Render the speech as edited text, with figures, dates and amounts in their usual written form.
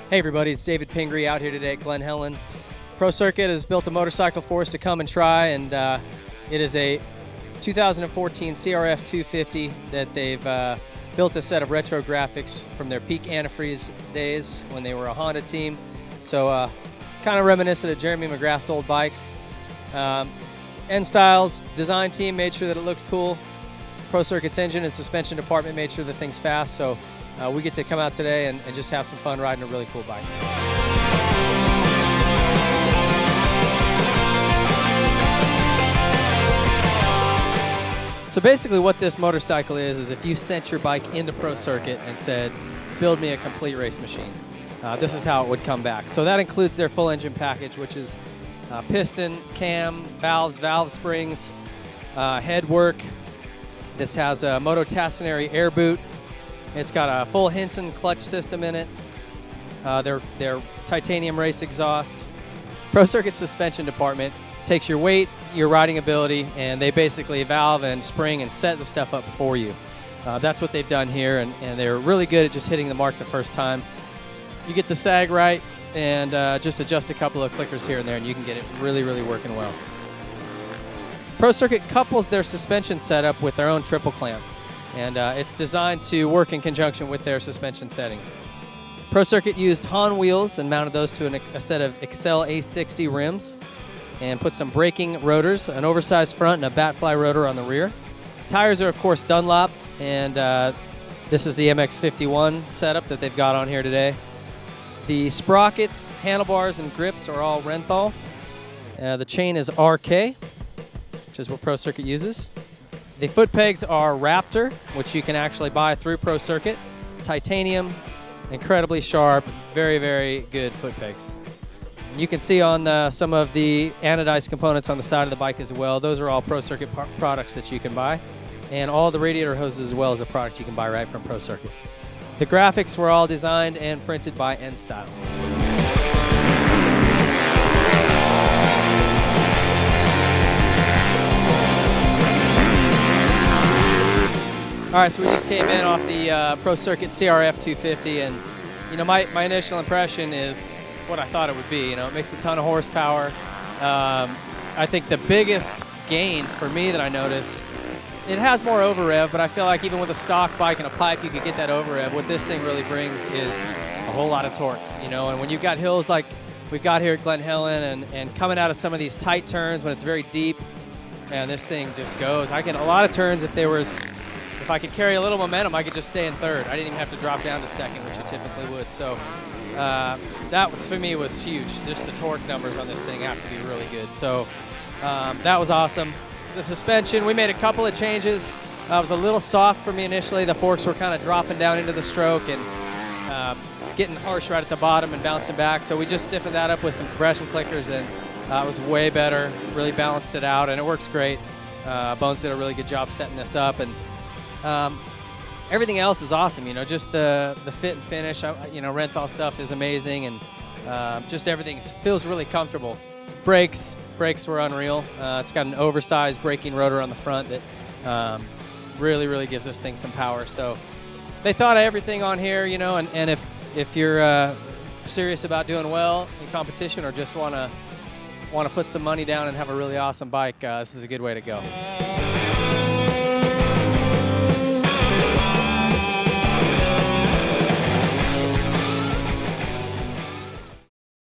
Hey everybody, it's David Pingree out here today at Glen Helen. Pro Circuit has built a motorcycle for us to come and try, and it is a 2014 CRF250 that they've built a set of retro graphics from their peak antifreeze days when they were a Honda team. So kind of reminiscent of Jeremy McGrath's old bikes. End Styles design team made sure that it looked cool. Pro Circuit's engine and suspension department made sure the thing's fast. So we get to come out today and just have some fun riding a really cool bike. So basically what this motorcycle is if you sent your bike into Pro Circuit and said, build me a complete race machine, this is how it would come back. So that includes their full engine package, which is piston, cam, valves, valve springs, head work. This has a Moto Tassinari air boot. It's got a full Hinson clutch system in it. Their titanium race exhaust. Pro Circuit suspension department takes your weight, your riding ability, and they basically valve and spring and set the stuff up for you. That's what they've done here, and they're really good at just hitting the mark the first time. You get the sag right and just adjust a couple of clickers here and there, and you can get it really, really working well. Pro Circuit couples their suspension setup with their own triple clamp, and it's designed to work in conjunction with their suspension settings. Pro Circuit used Hahn wheels and mounted those to a set of Excel A60 rims and put some braking rotors, an oversized front and a Batfly rotor on the rear. Tires are of course Dunlop, and this is the MX-51 setup that they've got on here today. The sprockets, handlebars, and grips are all Renthal. The chain is RK, which is what Pro Circuit uses. The foot pegs are Raptor, which you can actually buy through Pro Circuit. Titanium, incredibly sharp, very, very good foot pegs. You can see on some of the anodized components on the side of the bike as well. Those are all Pro Circuit products that you can buy. And all the radiator hoses as well as a product you can buy right from Pro Circuit. The graphics were all designed and printed by End Style. All right, so we just came in off the Pro Circuit CRF250, and you know, my initial impression is what I thought it would be. You know, it makes a ton of horsepower. I think the biggest gain for me that I notice, it has more over rev, but I feel like even with a stock bike and a pipe, you could get that over rev. What this thing really brings is a whole lot of torque. You know, and when you've got hills like we've got here at Glen Helen, and coming out of some of these tight turns when it's very deep, and this thing just goes. I get a lot of turns if I could carry a little momentum, I could just stay in third. I didn't even have to drop down to second, which you typically would. So that for me was huge. Just the torque numbers on this thing have to be really good. So that was awesome. The suspension, we made a couple of changes. It was a little soft for me initially. The forks were kind of dropping down into the stroke and getting harsh right at the bottom and bouncing back. So we just stiffened that up with some compression clickers, and it was way better. Really balanced it out, and it works great. Bones did a really good job setting this up, and everything else is awesome. You know, just the fit and finish. You know, Renthal stuff is amazing, and just everything feels really comfortable. Brakes were unreal. It's got an oversized braking rotor on the front that really, really gives this thing some power. So they thought of everything on here, you know, and if you're serious about doing well in competition or just want to put some money down and have a really awesome bike, this is a good way to go.